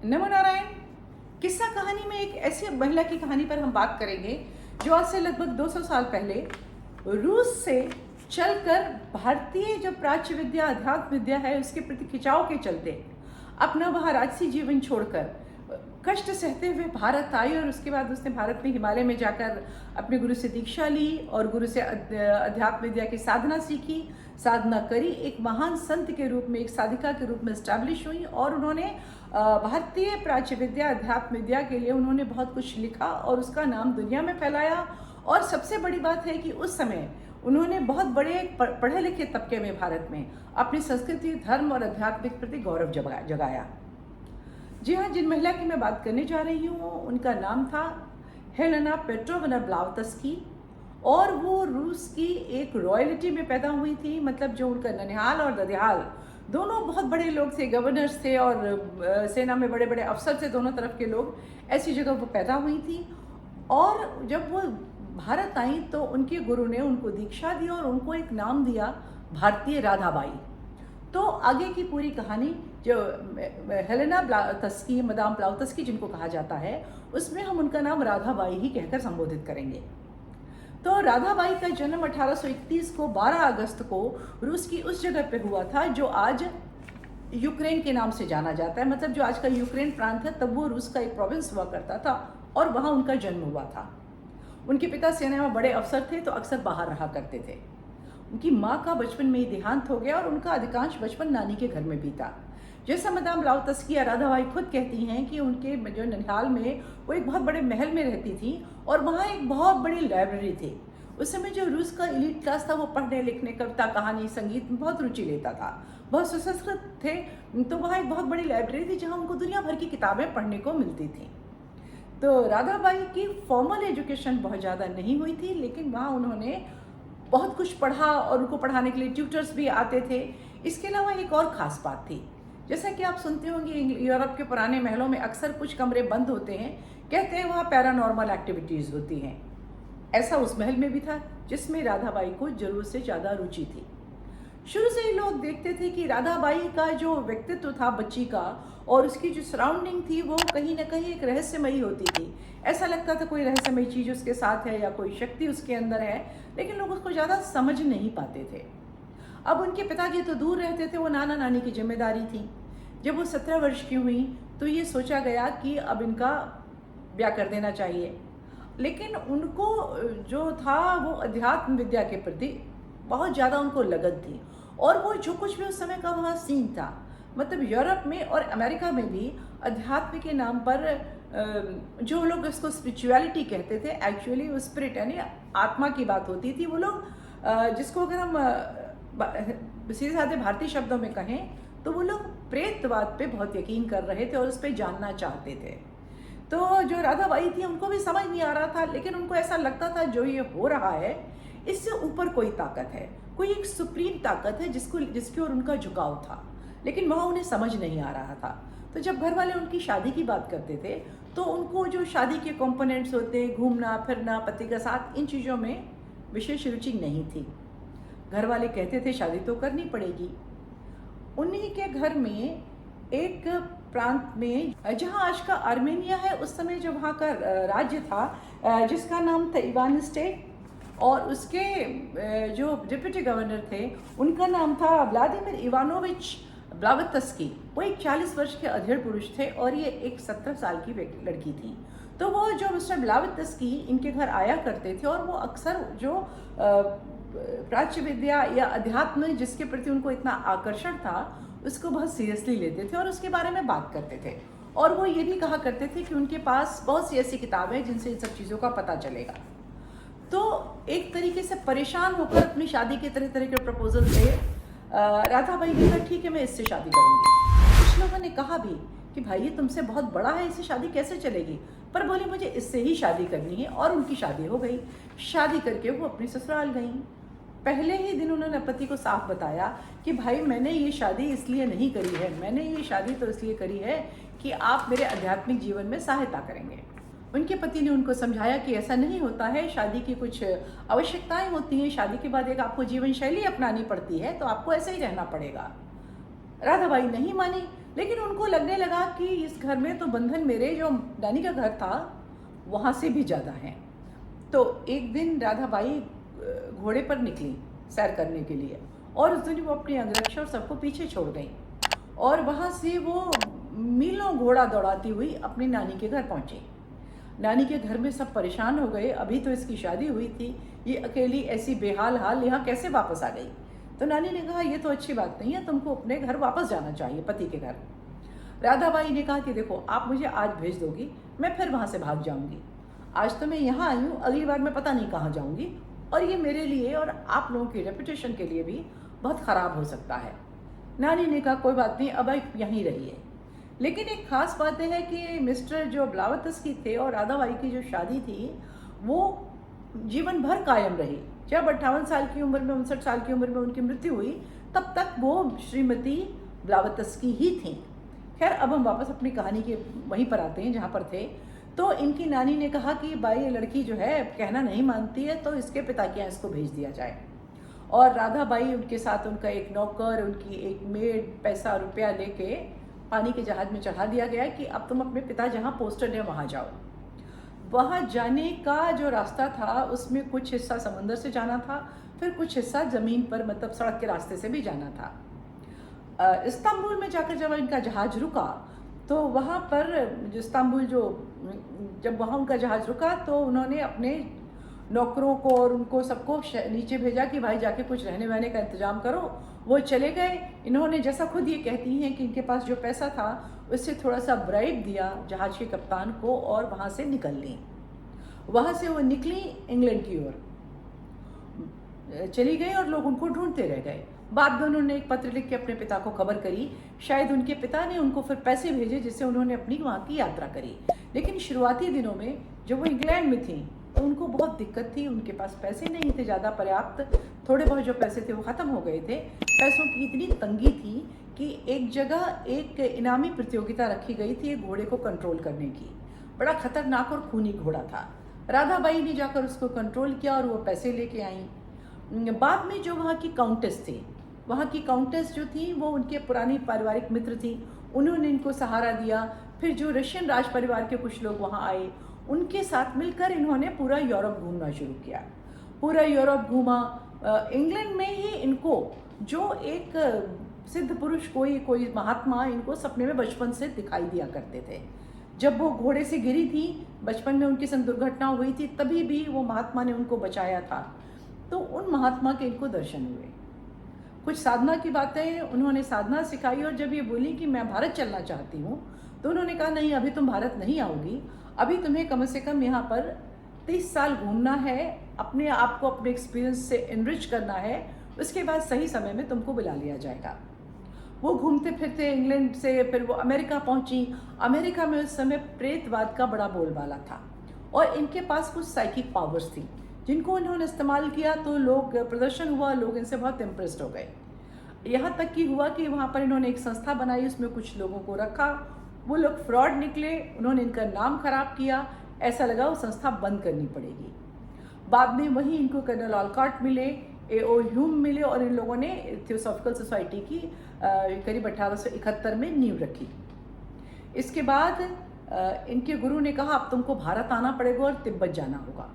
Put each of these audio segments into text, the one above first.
नमो नारायण। किस्सा कहानी में एक ऐसी महिला की कहानी पर हम बात करेंगे जो आज से लगभग 200 साल पहले रूस से चलकर भारतीय जो प्राच्य विद्या अध्यात्म विद्या है उसके प्रति खिंचाव के चलते अपना वहाँ राजसी जीवन छोड़कर कष्ट सहते हुए भारत आई और उसके बाद उसने भारत में हिमालय में जाकर अपने गुरु से दीक्षा ली और गुरु से अध्यात्म विद्या की साधना सीखी, साधना करी, एक महान संत के रूप में, एक साधिका के रूप में एस्टैब्लिश हुई और उन्होंने भारतीय प्राच्य विद्या अध्यात्म विद्या के लिए उन्होंने बहुत कुछ लिखा और उसका नाम दुनिया में फैलाया। और सबसे बड़ी बात है कि उस समय उन्होंने बहुत बड़े पढ़े लिखे तबके में भारत में अपनी संस्कृति, धर्म और अध्यात्मिक प्रति गौरव जगाया। जी हाँ, जिन महिला की मैं बात करने जा रही हूँ उनका नाम था हेलेना पेट्रोवना ब्लावत्स्की और वो रूस की एक रॉयल्टी में पैदा हुई थी। मतलब जो उनका ननिहाल और ददियाल दोनों बहुत बड़े लोग थे, गवर्नर्स थे और सेना में बड़े बड़े अफसर थे, दोनों तरफ के लोग, ऐसी जगह वो पैदा हुई थी। और जब वो भारत आई तो उनके गुरु ने उनको दीक्षा दी और उनको एक नाम दिया भारतीय राधाबाई। तो आगे की पूरी कहानी जो हेलेना ब्लावत्स्की, मदाम ब्लावत्स्की जिनको कहा जाता है, उसमें हम उनका नाम राधाबाई ही कहकर संबोधित करेंगे। तो राधाबाई का जन्म 1831 को 12 अगस्त को रूस की उस जगह पे हुआ था जो आज यूक्रेन के नाम से जाना जाता है। मतलब जो आज का यूक्रेन प्रांत है, तब वो रूस का एक प्रोविंस हुआ करता था और वहाँ उनका जन्म हुआ था। उनके पिता सेना में बड़े अफसर थे तो अक्सर बाहर रहा करते थे। उनकी माँ का बचपन में ही देहांत हो गया और उनका अधिकांश बचपन नानी के घर में बीता। जैसा मदाम ब्लावत्स्की या राधाबाई खुद कहती हैं कि उनके जो ननिहाल में वो एक बहुत बड़े महल में रहती थी और वहाँ एक बहुत बड़ी लाइब्रेरी थी। उस समय जो रूस का एलीट क्लास था वो पढ़ने लिखने, कविता, कहानी, संगीत में बहुत रुचि लेता था, बहुत सुसंस्कृत थे। तो वहाँ एक बहुत बड़ी लाइब्रेरी थी जहाँ उनको दुनिया भर की किताबें पढ़ने को मिलती थी। तो राधाबाई की फॉर्मल एजुकेशन बहुत ज़्यादा नहीं हुई थी, लेकिन वहाँ उन्होंने बहुत कुछ पढ़ा और उनको पढ़ाने के लिए ट्यूटर्स भी आते थे। इसके अलावा एक और ख़ास बात थी, जैसा कि आप सुनते होंगे यूरोप के पुराने महलों में अक्सर कुछ कमरे बंद होते हैं, कहते हैं वहाँ पैरानॉर्मल एक्टिविटीज़ होती हैं। ऐसा उस महल में भी था जिसमें राधाबाई को जरूरत से ज़्यादा रुचि थी। शुरू से ही लोग देखते थे कि राधाबाई का जो व्यक्तित्व था बच्ची का और उसकी जो सराउंडिंग थी वो कहीं ना कहीं एक रहस्यमयी होती थी। ऐसा लगता था कोई रहस्यमयी चीज़ उसके साथ है या कोई शक्ति उसके अंदर है, लेकिन लोग उसको ज़्यादा समझ नहीं पाते थे। अब उनके पिताजी तो दूर रहते थे, वो नाना नानी की जिम्मेदारी थी। जब वो 17 वर्ष की हुई तो ये सोचा गया कि अब इनका ब्याह कर देना चाहिए। लेकिन उनको जो था वो अध्यात्म विद्या के प्रति बहुत ज़्यादा उनको लगन थी और वो जो कुछ भी उस समय का वहाँ सीन था, मतलब यूरोप में और अमेरिका में भी अध्यात्म के नाम पर जो लोग इसको स्पिरिचुअलिटी कहते थे, एक्चुअली वो स्पिरिट यानी आत्मा की बात होती थी। वो लोग जिसको अगर हम सीधे साधे भारतीय शब्दों में कहें तो वो लोग प्रेतवाद पे बहुत यकीन कर रहे थे और उस पर जानना चाहते थे। तो जो राधाबाई थी उनको भी समझ नहीं आ रहा था, लेकिन उनको ऐसा लगता था जो ये हो रहा है इससे ऊपर कोई ताकत है, कोई एक सुप्रीम ताकत है जिसकी ओर उनका झुकाव था, लेकिन वहाँ उन्हें समझ नहीं आ रहा था। तो जब घर वाले उनकी शादी की बात करते थे तो उनको जो शादी के कंपोनेंट्स होते, घूमना फिरना, पति के साथ, इन चीज़ों में विशेष रुचि नहीं थी। घर वाले कहते थे शादी तो करनी पड़ेगी। उन्हीं के घर में एक प्रांत में जहाँ आज का आर्मेनिया है, उस समय जो वहाँ का राज्य था जिसका नाम था इवान स्टेट, और उसके जो डिप्टी गवर्नर थे उनका नाम था व्लादिमीर इवानोविच ब्लावत्स्की। वो एक 40 वर्ष के अधेड़ पुरुष थे और ये एक 17 साल की लड़की थी। तो वो जो मिस्टर ब्लावत्स्की इनके घर आया करते थे और वो अक्सर जो प्राच्य विद्या या अध्यात्म जिसके प्रति उनको इतना आकर्षण था उसको बहुत सीरियसली लेते थे और उसके बारे में बात करते थे। और वो ये भी कहा करते थे कि उनके पास बहुत सी ऐसी किताबें हैं जिनसे इन सब चीज़ों का पता चलेगा। तो एक तरीके से परेशान होकर अपनी शादी के तरह तरह के प्रपोजल थे। राधाबाई ने कहा ठीक है मैं इससे शादी करूँगी। कुछ लोगों ने कहा भी कि भाई ये तुमसे बहुत बड़ा है, इससे शादी कैसे चलेगी, पर बोली मुझे इससे ही शादी करनी है। और उनकी शादी हो गई। शादी करके वो अपने ससुराल गई। पहले ही दिन उन्होंने पति को साफ बताया कि भाई मैंने ये शादी इसलिए नहीं करी है, मैंने ये शादी तो इसलिए करी है कि आप मेरे आध्यात्मिक जीवन में सहायता करेंगे। उनके पति ने उनको समझाया कि ऐसा नहीं होता है, शादी की कुछ आवश्यकताएं होती हैं, शादी के बाद एक आपको जीवन शैली अपनानी पड़ती है, तो आपको ऐसे ही रहना पड़ेगा। राधाबाई नहीं मानी, लेकिन उनको लगने लगा कि इस घर में तो बंधन मेरे जो नानी का घर था वहाँ से भी ज़्यादा हैं। तो एक दिन राधाबाई घोड़े पर निकली सैर करने के लिए, और उस दिन वो अपनी अंगरक्षा और सबको पीछे छोड़ गई, और वहाँ से वो मीलों घोड़ा दौड़ाती हुई अपनी नानी के घर पहुँची। नानी के घर में सब परेशान हो गए, अभी तो इसकी शादी हुई थी, ये अकेली ऐसी बेहाल हाल यहाँ कैसे वापस आ गई। तो नानी ने कहा ये तो अच्छी बात नहीं है, तुमको अपने घर वापस जाना चाहिए, पति के घर। राधाबाई ने कहा कि देखो आप मुझे आज भेज दोगी, मैं फिर वहाँ से भाग जाऊँगी। आज तो मैं यहाँ आई हूँ, अगली बार मैं पता नहीं कहाँ जाऊँगी, और ये मेरे लिए और आप लोगों की रेपुटेशन के लिए भी बहुत ख़राब हो सकता है। नानी ने कहा कोई बात नहीं, अब आप यहीं रहिए। लेकिन एक ख़ास बात यह है कि मिस्टर जो ब्लावत्स्की थे और राधाबाई की जो शादी थी वो जीवन भर कायम रही। जब 58 साल की उम्र में, 59 साल की उम्र में उनकी मृत्यु हुई, तब तक वो श्रीमती ब्लावत्स्की ही थी। खैर, अब हम वापस अपनी कहानी के वहीं पर आते हैं जहाँ पर थे। तो इनकी नानी ने कहा कि भाई ये लड़की जो है कहना नहीं मानती है, तो इसके पिता के यहाँ इसको भेज दिया जाए। और राधाबाई, उनके साथ उनका एक नौकर, उनकी एक मेड, पैसा रुपया लेके पानी के जहाज में चढ़ा दिया गया कि अब तुम अपने पिता जहाँ पोस्टेड है वहाँ जाओ। वहाँ जाने का जो रास्ता था उसमें कुछ हिस्सा समंदर से जाना था, फिर कुछ हिस्सा ज़मीन पर, मतलब सड़क के रास्ते से भी जाना था। इस्तांबुल में जाकर जब इनका जहाज़ रुका तो वहाँ पर जब वहाँ उनका जहाज़ रुका तो उन्होंने अपने नौकरों को और उनको सबको नीचे भेजा कि भाई जाके कुछ रहने वहने का इंतज़ाम करो। वो चले गए। इन्होंने, जैसा खुद ये कहती हैं कि इनके पास जो पैसा था उससे थोड़ा सा ब्राइब दिया जहाज़ के कप्तान को और वहाँ से निकल ली। वहाँ से वो निकली, इंग्लैंड की ओर चली गई और लोग उनको ढूंढते रह गए। बाद में उन्होंने एक पत्र लिख के अपने पिता को खबर करी। शायद उनके पिता ने उनको फिर पैसे भेजे जिससे उन्होंने अपनी वहाँ की यात्रा करी। लेकिन शुरुआती दिनों में जब वो इंग्लैंड में थी तो उनको बहुत दिक्कत थी। उनके पास पैसे नहीं थे ज़्यादा पर्याप्त, थोड़े बहुत जो पैसे थे वो ख़त्म हो गए थे। पैसों की इतनी तंगी थी कि एक जगह एक इनामी प्रतियोगिता रखी गई थी एक घोड़े को कंट्रोल करने की। बड़ा खतरनाक और खूनी घोड़ा था। राधाबाई ने जाकर उसको कंट्रोल किया और वो पैसे लेके आई। बाद में जो वहाँ की काउंटेस थी, वहाँ की काउंटेस जो थी वो उनके पुरानी पारिवारिक मित्र थी, उन्होंने इनको सहारा दिया। फिर जो रशियन राज परिवार के कुछ लोग वहाँ आए, उनके साथ मिलकर इन्होंने पूरा यूरोप घूमना शुरू किया। पूरा यूरोप घूमा। इंग्लैंड में ही इनको जो एक सिद्ध पुरुष, कोई महात्मा इनको सपने में बचपन से दिखाई दिया करते थे। जब वो घोड़े से गिरी थी, बचपन में उनके संग दुर्घटना हुई थी, तभी भी वो महात्मा ने उनको बचाया था। तो उन महात्मा के इनको दर्शन हुए। कुछ साधना की बातें, उन्होंने साधना सिखाई। और जब ये बोली कि मैं भारत चलना चाहती हूँ, तो उन्होंने कहा नहीं, अभी तुम भारत नहीं आओगी, अभी तुम्हें कम से कम यहाँ पर 30 साल घूमना है, अपने आप को अपने एक्सपीरियंस से इनरिच करना है, उसके बाद सही समय में तुमको बुला लिया जाएगा। वो घूमते फिरते इंग्लैंड से फिर वो अमेरिका पहुंची। अमेरिका में उस समय प्रेतवाद का बड़ा बोलबाला था और इनके पास कुछ साइकिक पावर्स थी जिनको इन्होंने इस्तेमाल किया तो लोग, प्रदर्शन हुआ, लोग इनसे बहुत इम्प्रेस्ड हो गए। यहाँ तक कि हुआ कि वहाँ पर इन्होंने एक संस्था बनाई, उसमें कुछ लोगों को रखा। वो लोग फ्रॉड निकले, उन्होंने इनका नाम खराब किया, ऐसा लगा वो संस्था बंद करनी पड़ेगी। बाद में वहीं इनको कर्नल ऑलकॉट मिले, A.O. ह्यूम मिले और इन लोगों ने थियोसॉफिकल सोसाइटी की करीब 1871 में नींव रखी। इसके बाद इनके गुरु ने कहा अब तुमको भारत आना पड़ेगा और तिब्बत जाना होगा।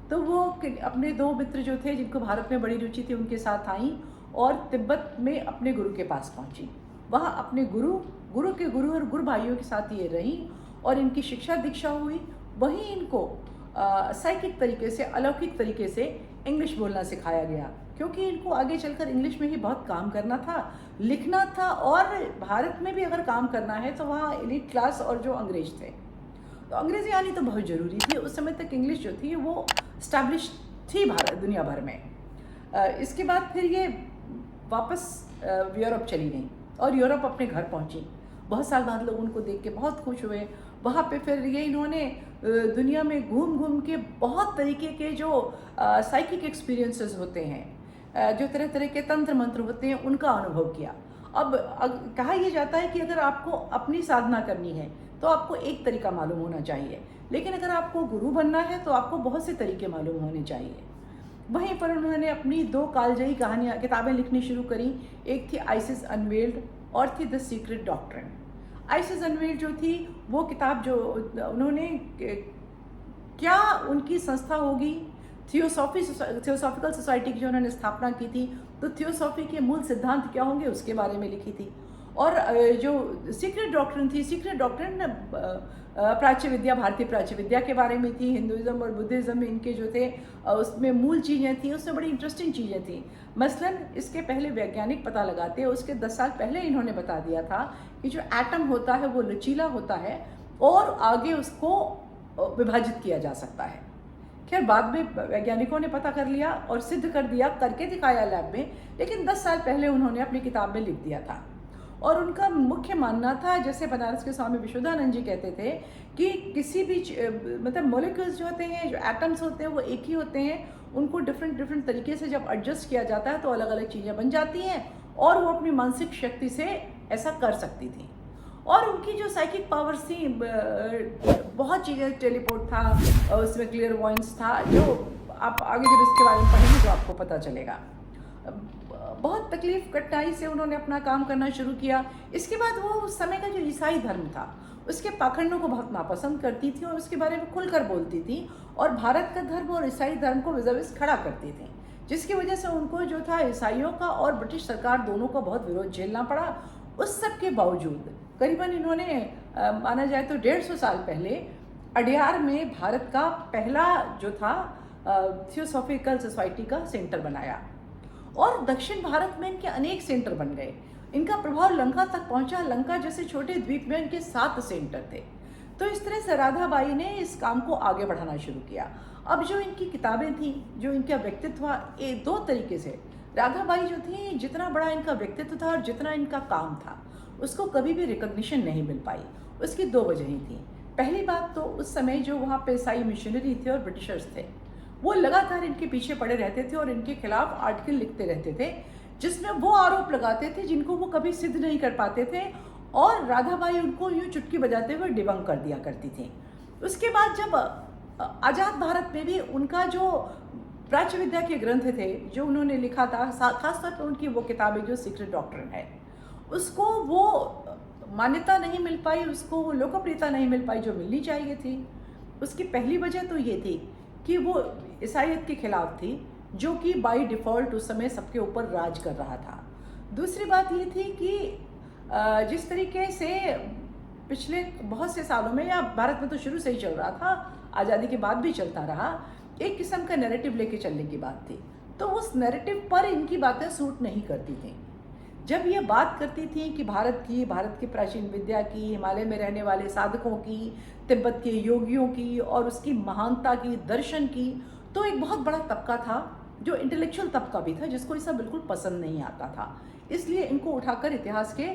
तो वो अपने 2 मित्र जो थे जिनको भारत में बड़ी रुचि थी उनके साथ आई और तिब्बत में अपने गुरु के पास पहुंची। वहाँ अपने गुरु के गुरु और गुरु भाइयों के साथ ये रही और इनकी शिक्षा दीक्षा हुई। वहीं इनको साइकिक तरीके से, अलौकिक तरीके से इंग्लिश बोलना सिखाया गया, क्योंकि इनको आगे चलकर इंग्लिश में ही बहुत काम करना था, लिखना था। और भारत में भी अगर काम करना है तो वहाँ एलिट क्लास और जो अंग्रेज थे, तो अंग्रेजी आनी तो बहुत ज़रूरी थी। उस समय तक इंग्लिश जो थी वो स्टैब्लिश थी भारत दुनिया भर में। इसके बाद फिर ये वापस यूरोप चली गई और यूरोप अपने घर पहुंची। बहुत साल बाद लोग उनको देख के बहुत खुश हुए। वहाँ पे फिर ये इन्होंने दुनिया में घूम घूम के बहुत तरीके के जो साइकिक एक्सपीरियंसेस होते हैं, जो तरह तरह के तंत्र मंत्र होते हैं, उनका अनुभव किया। अब कहा यह जाता है कि अगर आपको अपनी साधना करनी है तो आपको एक तरीका मालूम होना चाहिए, लेकिन अगर आपको गुरु बनना है तो आपको बहुत से तरीके मालूम होने चाहिए। वहीं पर उन्होंने अपनी 2 कालजयी किताबें लिखनी शुरू करी। एक थी आइसिस अनवेल्ड और थी the secret doctrine. Isis unveil जो थी वो किताब जो उन्होंने क्या उनकी संस्था होगी, थियोसॉफिकल सोसाइटी की जो उन्होंने स्थापना की थी, तो थियोसॉफी के मूल सिद्धांत क्या होंगे उसके बारे में लिखी थी। और जो सीक्रेट डॉक्ट्रिन थी, सीक्रेट डॉक्ट्रिन प्राच्य विद्या, भारतीय प्राच्य विद्या के बारे में थी। हिंदुइज्म और बुद्धिज़्म में इनके जो थे उसमें मूल चीज़ें थी, उसमें बड़ी इंटरेस्टिंग चीज़ें थी। मसलन इसके पहले वैज्ञानिक पता लगाते, उसके 10 साल पहले इन्होंने बता दिया था कि जो एटम होता है वो लचीला होता है और आगे उसको विभाजित किया जा सकता है। खैर बाद में वैज्ञानिकों ने पता कर लिया और सिद्ध कर दिया, करके दिखाया लैब में, लेकिन 10 साल पहले उन्होंने अपनी किताब में लिख दिया था। और उनका मुख्य मानना था, जैसे बनारस के स्वामी विशुद्धानंद जी कहते थे, कि किसी भी मतलब मॉलिक्यूल्स जो होते हैं, जो एटम्स होते हैं वो एक ही होते हैं, उनको डिफरेंट तरीके से जब एडजस्ट किया जाता है तो अलग अलग चीज़ें बन जाती हैं और वो अपनी मानसिक शक्ति से ऐसा कर सकती थी। और उनकी जो साइकिक पावर्स थी, बहुत चीज़ें, टेलीपोर्ट था, उसमें क्लियर वॉइंस था, जो आप आगे जब इसके बारे में पढ़ेंगे तो आपको पता चलेगा। बहुत तकलीफ कठिनाई से उन्होंने अपना काम करना शुरू किया। इसके बाद वो उस समय का जो ईसाई धर्म था उसके पाखंडों को बहुत नापसंद करती थी और उसके बारे में खुलकर बोलती थी और भारत का धर्म और ईसाई धर्म को विज़ खड़ा करती थी, जिसकी वजह से उनको जो था ईसाइयों का और ब्रिटिश सरकार दोनों का बहुत विरोध झेलना पड़ा। उस सब के बावजूद करीबन इन्होंने माना जाए तो 150 साल पहले अड्यार में भारत का पहला जो था थियोसॉफिकल सोसाइटी का सेंटर बनाया और दक्षिण भारत में इनके अनेक सेंटर बन गए। इनका प्रभाव लंका तक पहुंचा। लंका जैसे छोटे द्वीप में इनके 7 सेंटर थे। तो इस तरह से राधाबाई ने इस काम को आगे बढ़ाना शुरू किया। अब जो इनकी किताबें थी, जो इनका व्यक्तित्व, ये 2 तरीके से राधाबाई जो थी, जितना बड़ा इनका व्यक्तित्व था और जितना इनका काम था, उसको कभी भी रिकॉग्निशन नहीं मिल पाई। उसकी 2 वजहें थी। पहली बात तो उस समय जो वहाँ पे ईसाई मिशनरी थे और ब्रिटिशर्स थे, वो लगातार इनके पीछे पड़े रहते थे और इनके खिलाफ आर्टिकल लिखते रहते थे, जिसमें वो आरोप लगाते थे जिनको वो कभी सिद्ध नहीं कर पाते थे और राधाबाई उनको यूँ चुटकी बजाते हुए डिबंक कर दिया करती थी। उसके बाद जब आज़ाद भारत में भी उनका जो प्राच्य विद्या के ग्रंथ थे जो उन्होंने लिखा था, खासतौर पर उनकी वो किताबें जो सीक्रेट डॉक्ट्रिन है, उसको वो मान्यता नहीं मिल पाई, उसको वो लोकप्रियता नहीं मिल पाई जो मिलनी चाहिए थी। उसकी पहली वजह तो ये थी कि वो ईसाईयत के खिलाफ थी, जो कि बाय डिफ़ॉल्ट उस समय सबके ऊपर राज कर रहा था। दूसरी बात ये थी कि जिस तरीके से पिछले बहुत से सालों में, या भारत में तो शुरू से ही चल रहा था, आज़ादी के बाद भी चलता रहा, एक किस्म का नैरेटिव लेके चलने की बात थी। तो उस नैरेटिव पर इनकी बातें सूट नहीं करती थी। जब ये बात करती थी कि भारत की प्राचीन विद्या की, हिमालय में रहने वाले साधकों की, तिब्बत के योगियों की और उसकी महानता की, दर्शन की, तो एक बहुत बड़ा तबका था जो इंटेलेक्चुअल तबका भी था, जिसको ये सब बिल्कुल पसंद नहीं आता था। इसलिए इनको उठाकर इतिहास के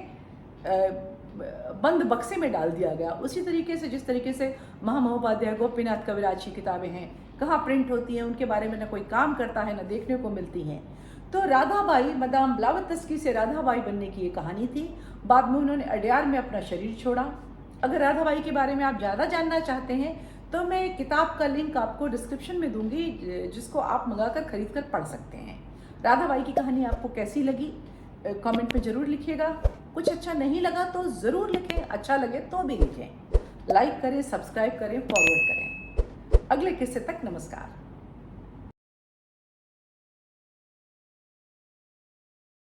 बंद बक्से में डाल दिया गया। उसी तरीके से जिस तरीके से महामहोपाध्याय गोपीनाथ कविराज की किताबें हैं, कहाँ प्रिंट होती हैं, उनके बारे में न कोई काम करता है, न देखने को मिलती हैं। तो राधाबाई, मदाम ब्लावत्स्की से राधाबाई बनने की ये कहानी थी। बाद में उन्होंने अड्यार में अपना शरीर छोड़ा। अगर राधाबाई के बारे में आप ज़्यादा जानना चाहते हैं तो मैं एक किताब का लिंक आपको डिस्क्रिप्शन में दूंगी, जिसको आप मंगाकर खरीद कर पढ़ सकते हैं। राधाबाई की कहानी आपको कैसी लगी कमेंट में ज़रूर लिखिएगा। कुछ अच्छा नहीं लगा तो ज़रूर लिखें, अच्छा लगे तो भी लिखें। लाइक करें, सब्सक्राइब करें, फॉरवर्ड करें। अगले किस्से तक नमस्कार।